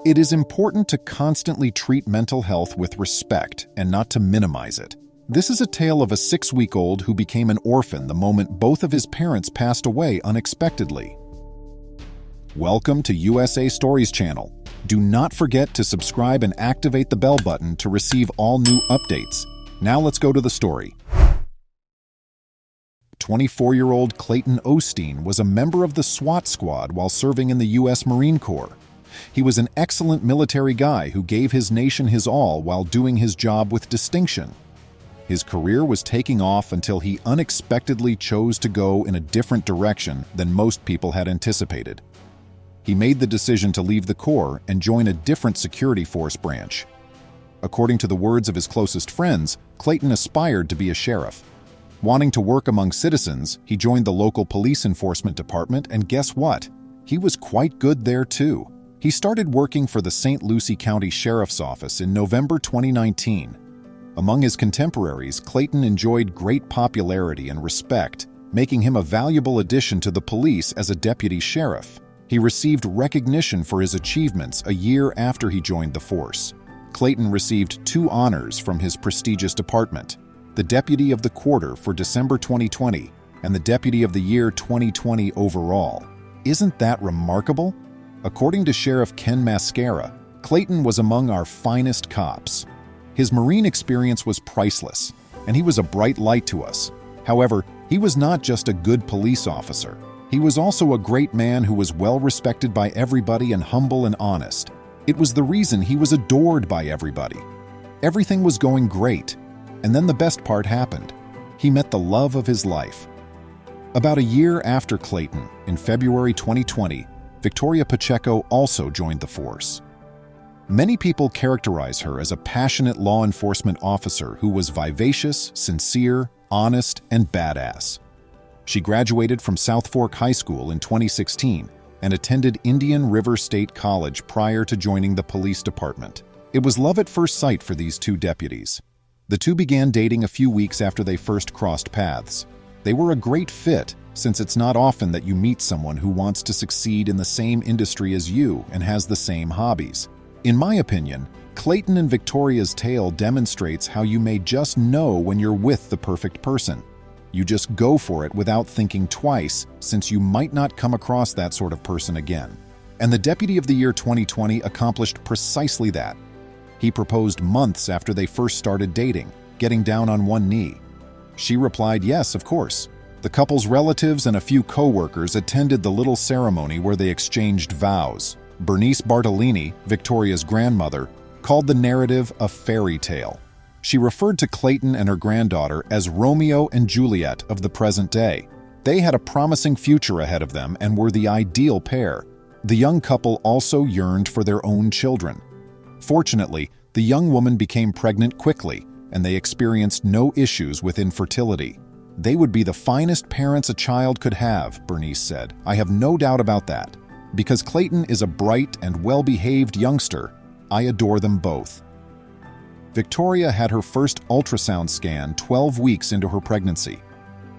It is important to constantly treat mental health with respect and not to minimize it. This is a tale of a 6-week-old who became an orphan the moment both of his parents passed away unexpectedly. Welcome to USA Stories channel. Do not forget to subscribe and activate the bell button to receive all new updates. Now let's go to the story. 24-year-old Clayton Osteen was a member of the SWAT squad while serving in the U.S. Marine Corps. He was an excellent military guy who gave his nation his all while doing his job with distinction. His career was taking off until he unexpectedly chose to go in a different direction than most people had anticipated. He made the decision to leave the Corps and join a different security force branch. According to the words of his closest friends, Clayton aspired to be a sheriff. Wanting to work among citizens, he joined the local police enforcement department, and guess what? He was quite good there too. He started working for the St. Lucie County Sheriff's Office in November 2019. Among his contemporaries, Clayton enjoyed great popularity and respect, making him a valuable addition to the police as a deputy sheriff. He received recognition for his achievements a year after he joined the force. Clayton received 2 honors from his prestigious department: the Deputy of the Quarter for December 2020 and the Deputy of the Year 2020 overall. Isn't that remarkable? According to Sheriff Ken Mascara, Clayton was among our finest cops. His Marine experience was priceless, and he was a bright light to us. However, he was not just a good police officer. He was also a great man who was well respected by everybody and humble and honest. It was the reason he was adored by everybody. Everything was going great, and then the best part happened. He met the love of his life. About a year after Clayton, in February 2020, Victoria Pacheco also joined the force. Many people characterize her as a passionate law enforcement officer who was vivacious, sincere, honest, and badass. She graduated from South Fork High School in 2016 and attended Indian River State College prior to joining the police department. It was love at first sight for these 2 deputies. The 2 began dating a few weeks after they first crossed paths. They were a great fit, since it's not often that you meet someone who wants to succeed in the same industry as you and has the same hobbies. In my opinion, Clayton and Victoria's tale demonstrates how you may just know when you're with the perfect person. You just go for it without thinking twice, since you might not come across that sort of person again. And the Deputy of the Year 2020 accomplished precisely that. He proposed months after they first started dating, getting down on one knee. She replied yes, of course. The couple's relatives and a few co-workers attended the little ceremony where they exchanged vows. Bernice Bartolini, Victoria's grandmother, called the narrative a fairy tale. She referred to Clayton and her granddaughter as Romeo and Juliet of the present day. They had a promising future ahead of them and were the ideal pair. The young couple also yearned for their own children. Fortunately, the young woman became pregnant quickly, and they experienced no issues with infertility. They would be the finest parents a child could have, Bernice said. I have no doubt about that. Because Clayton is a bright and well-behaved youngster, I adore them both. Victoria had her first ultrasound scan 12 weeks into her pregnancy.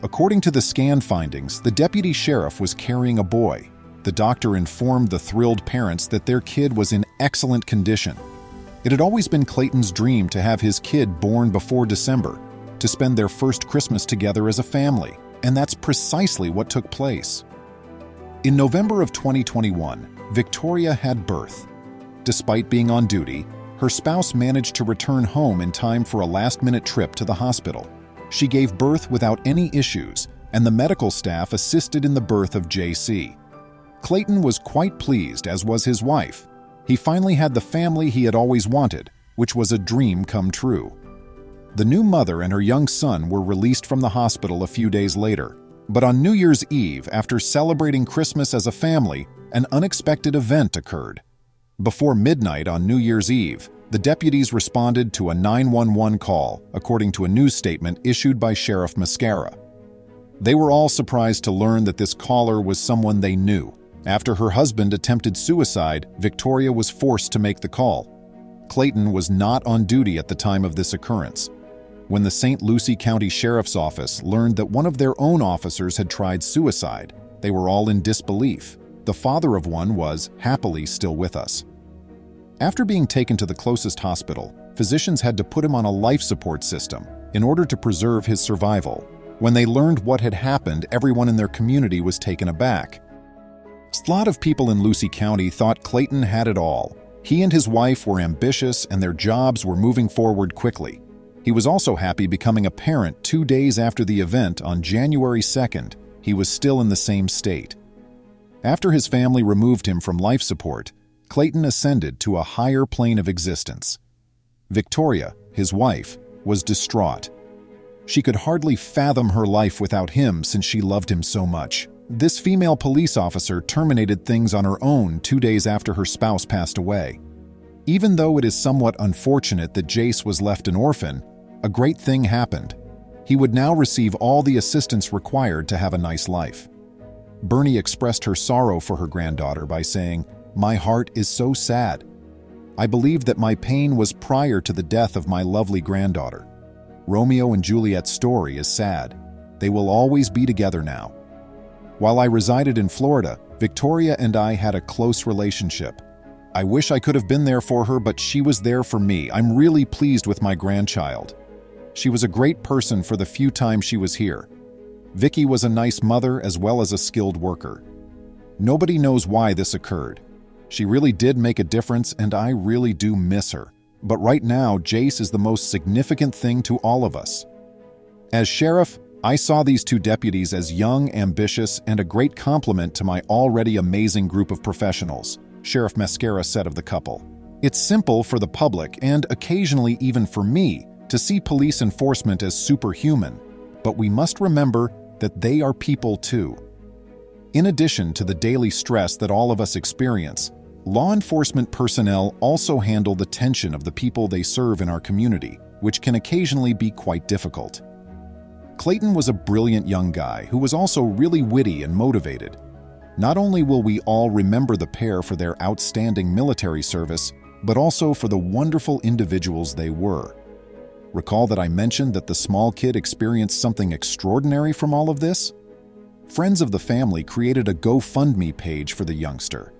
According to the scan findings, the deputy sheriff was carrying a boy. The doctor informed the thrilled parents that their kid was in excellent condition. It had always been Clayton's dream to have his kid born before December, to spend their first Christmas together as a family, and that's precisely what took place. In November of 2021, Victoria had birth. Despite being on duty, her spouse managed to return home in time for a last-minute trip to the hospital. She gave birth without any issues, and the medical staff assisted in the birth of JC. Clayton was quite pleased, as was his wife. He finally had the family he had always wanted, which was a dream come true. The new mother and her young son were released from the hospital a few days later. But on New Year's Eve, after celebrating Christmas as a family, an unexpected event occurred. Before midnight on New Year's Eve, the deputies responded to a 911 call, according to a news statement issued by Sheriff Mascara. They were all surprised to learn that this caller was someone they knew. After her husband attempted suicide, Victoria was forced to make the call. Clayton was not on duty at the time of this occurrence. When the St. Lucie County Sheriff's Office learned that one of their own officers had tried suicide, they were all in disbelief. The father of one was, happily, still with us. After being taken to the closest hospital, physicians had to put him on a life support system in order to preserve his survival. When they learned what had happened, everyone in their community was taken aback. A lot of people in Lucey County thought Clayton had it all. He and his wife were ambitious and their jobs were moving forward quickly. He was also happy becoming a parent 2 days after the event on January 2nd. He was still in the same state. After his family removed him from life support, Clayton ascended to a higher plane of existence. Victoria, his wife, was distraught. She could hardly fathom her life without him since she loved him so much. This female police officer terminated things on her own 2 days after her spouse passed away. Even though it is somewhat unfortunate that Jace was left an orphan, a great thing happened. He would now receive all the assistance required to have a nice life. Bernie expressed her sorrow for her granddaughter by saying, "My heart is so sad. I believe that my pain was prior to the death of my lovely granddaughter. Romeo and Juliet's story is sad. They will always be together now. While I resided in Florida, Victoria and I had a close relationship. I wish I could have been there for her, but she was there for me. I'm really pleased with my grandchild. She was a great person for the few times she was here. Vicky was a nice mother as well as a skilled worker. Nobody knows why this occurred. She really did make a difference and I really do miss her. But right now, Jace is the most significant thing to all of us. As sheriff, I saw these 2 deputies as young, ambitious, and a great compliment to my already amazing group of professionals," Sheriff Mascara said of the couple. "It's simple for the public, and occasionally even for me, to see police enforcement as superhuman, but we must remember that they are people too. In addition to the daily stress that all of us experience, law enforcement personnel also handle the tension of the people they serve in our community, which can occasionally be quite difficult." Clayton was a brilliant young guy who was also really witty and motivated. Not only will we all remember the pair for their outstanding military service, but also for the wonderful individuals they were. Recall that I mentioned that the small kid experienced something extraordinary from all of this? Friends of the family created a GoFundMe page for the youngster.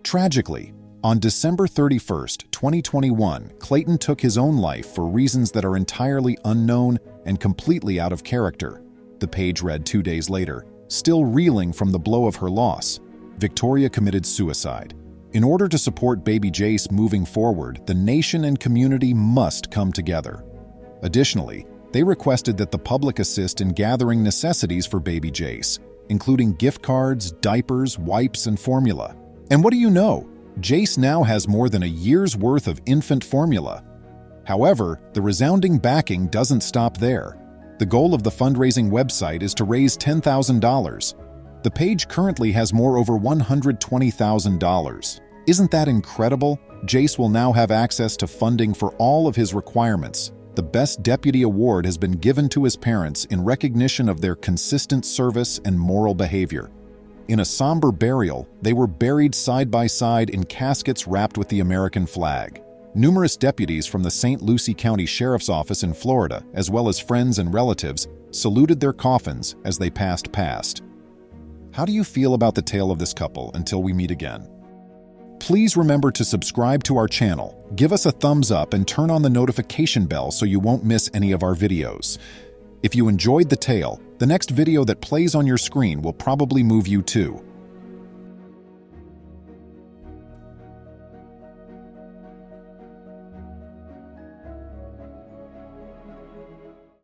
Tragically, on December 31st, 2021, Clayton took his own life for reasons that are entirely unknown and completely out of character. The page read 2 days later, "Still reeling from the blow of her loss, Victoria committed suicide. In order to support baby Jace moving forward, the nation and community must come together." Additionally, they requested that the public assist in gathering necessities for baby Jace, including gift cards, diapers, wipes, and formula. And what do you know? Jace now has more than a year's worth of infant formula. However, the resounding backing doesn't stop there. The goal of the fundraising website is to raise $10,000. The page currently has more over $120,000. Isn't that incredible? Jace will now have access to funding for all of his requirements. The Best Deputy Award has been given to his parents in recognition of their consistent service and moral behavior. In a somber burial, they were buried side by side in caskets wrapped with the American flag. Numerous deputies from the St. Lucie County Sheriff's Office in Florida, as well as friends and relatives, saluted their coffins as they passed past. How do you feel about the tale of this couple until we meet again? Please remember to subscribe to our channel, give us a thumbs up, and turn on the notification bell so you won't miss any of our videos. If you enjoyed the tale, the next video that plays on your screen will probably move you too.